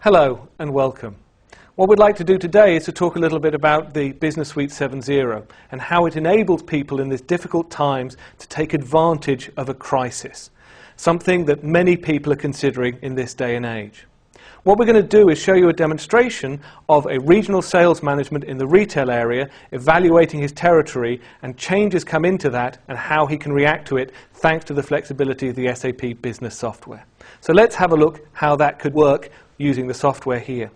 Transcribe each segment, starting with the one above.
Hello and welcome. What we'd like to do today is to talk a little bit about the Business Suite 7.0 and how it enables people in these difficult times to take advantage of a crisis, something that many people are considering in this day and age. What we're going to do is show you a demonstration of a regional sales management in the retail area, evaluating his territory and changes come into that and how he can react to it thanks to the flexibility of the SAP Business software. So let's have a look how that could work using the software here.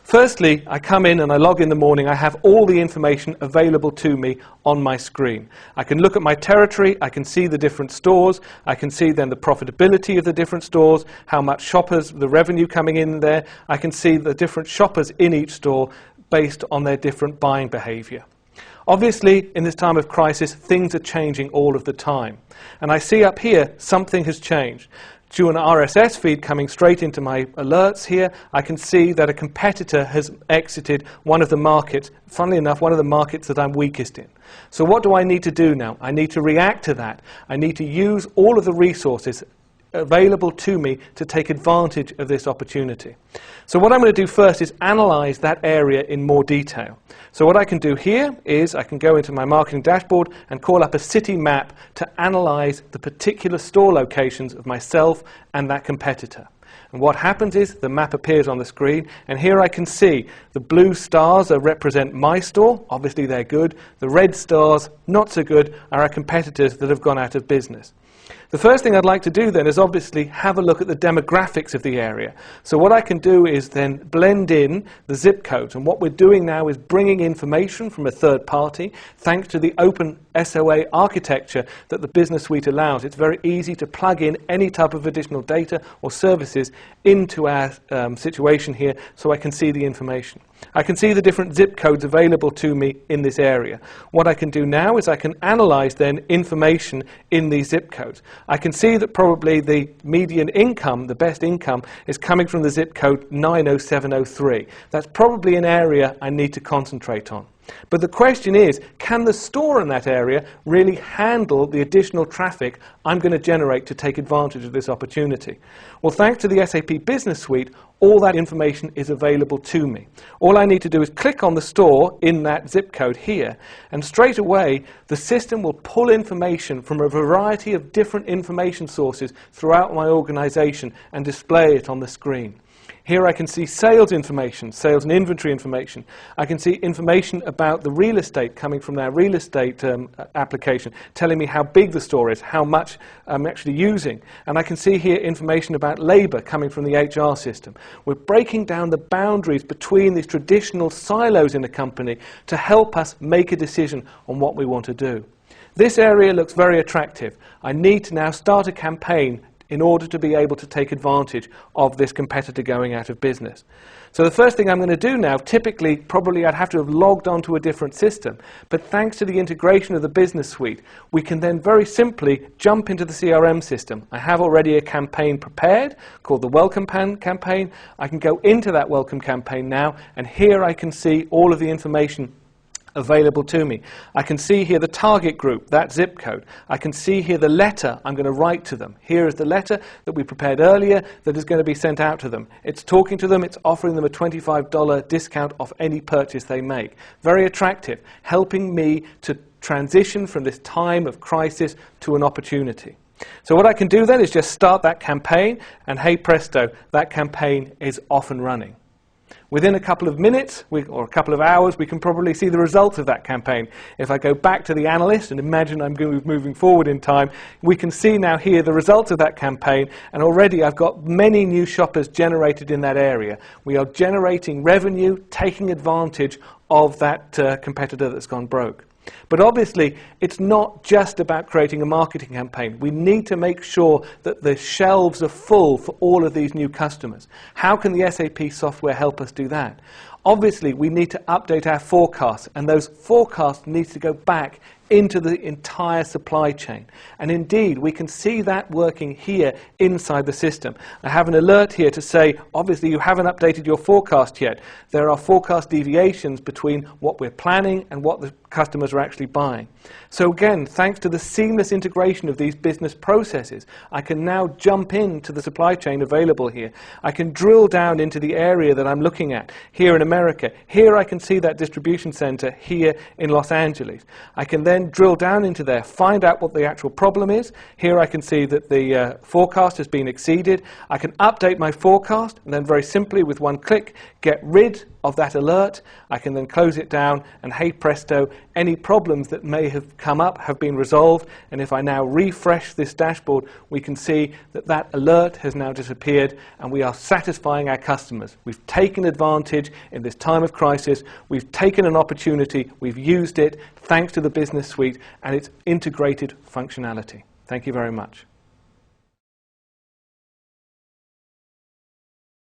Firstly, I come in and I log in the morning. I have all the information available to me on my screen. I can look at my territory, I can see the different stores, I can see then the profitability of the different stores, how much shoppers, the revenue coming in there. I can see the different shoppers in each store based on their different buying behavior. Obviously, in this time of crisis, things are changing all of the time. And I see up here, something has changed. Through an RSS feed coming straight into my alerts here, I can see that a competitor has exited one of the markets, funnily enough, one of the markets that I'm weakest in. So what do I need to do now? I need to react to that. I need to use all of the resources available to me to take advantage of this opportunity. So what I'm going to do first is analyze that area in more detail. So what I can do here is I can go into my marketing dashboard and call up a city map to analyze the particular store locations of myself and that competitor. And what happens is the map appears on the screen, and here I can see the blue stars represent my store. Obviously they're good. The red stars, not so good, are our competitors that have gone out of business. The first thing I'd like to do then is obviously have a look at the demographics of the area. So what I can do is then blend in the zip codes, and what we're doing now is bringing information from a third party. Thanks to the open SOA architecture that the Business Suite allows, it's very easy to plug in any type of additional data or services into our situation here so I can see the information. I can see the different zip codes available to me in this area. What I can do now is I can analyze then information in these zip codes. I can see that probably the median income, the best income, is coming from the zip code 90703. That's probably an area I need to concentrate on. But the question is, can the store in that area really handle the additional traffic I'm going to generate to take advantage of this opportunity? Well, thanks to the SAP Business Suite, all that information is available to me. All I need to do is click on the store in that zip code here, and straight away the system will pull information from a variety of different information sources throughout my organization and display it on the screen. Here I can see sales information, sales and inventory information. I can see information about the real estate coming from their real estate application, telling me how big the store is, how much I'm actually using. And I can see here information about labor coming from the HR system. We're breaking down the boundaries between these traditional silos in a company to help us make a decision on what we want to do. This area looks very attractive. I need to now start a campaign in order to be able to take advantage of this competitor going out of business. So the first thing I'm going to do now, typically, probably I'd have to have logged onto a different system, but thanks to the integration of the Business Suite, we can then very simply jump into the CRM system. I have already a campaign prepared called the Welcome campaign. I can go into that Welcome campaign now, and here I can see all of the information available to me. I can see here the target group, that zip code. I can see here the letter I'm going to write to them. Here is the letter that we prepared earlier that is going to be sent out to them. It's talking to them, it's offering them a $25 discount off any purchase they make. Very attractive, helping me to transition from this time of crisis to an opportunity. So what I can do then is just start that campaign, and hey presto, that campaign is off and running. Within a couple of minutes or a couple of hours, we can probably see the results of that campaign. If I go back to the analyst and imagine I'm moving forward in time, we can see now here the results of that campaign, and already I've got many new shoppers generated in that area. We are generating revenue, taking advantage of that competitor that's gone broke. But obviously, it's not just about creating a marketing campaign. We need to make sure that the shelves are full for all of these new customers. How can the SAP software help us do that? Obviously, we need to update our forecasts, and those forecasts need to go back into the entire supply chain. And indeed, we can see that working here inside the system. I have an alert here to say, obviously you haven't updated your forecast yet. There are forecast deviations between what we're planning and what the customers are actually buying. So again, thanks to the seamless integration of these business processes, I can now jump into the supply chain available here. I can drill down into the area that I'm looking at here in America. Here I can see that distribution center here in Los Angeles. I can then drill down into there, find out what the actual problem is. Here I can see that the forecast has been exceeded. I can update my forecast and then very simply with one click get rid of that alert. I can then close it down and hey presto, any problems that may have come up have been resolved, and if I now refresh this dashboard we can see that that alert has now disappeared and we are satisfying our customers. We've taken advantage in this time of crisis, we've taken an opportunity, we've used it thanks to the Business Suite and its integrated functionality. Thank you very much.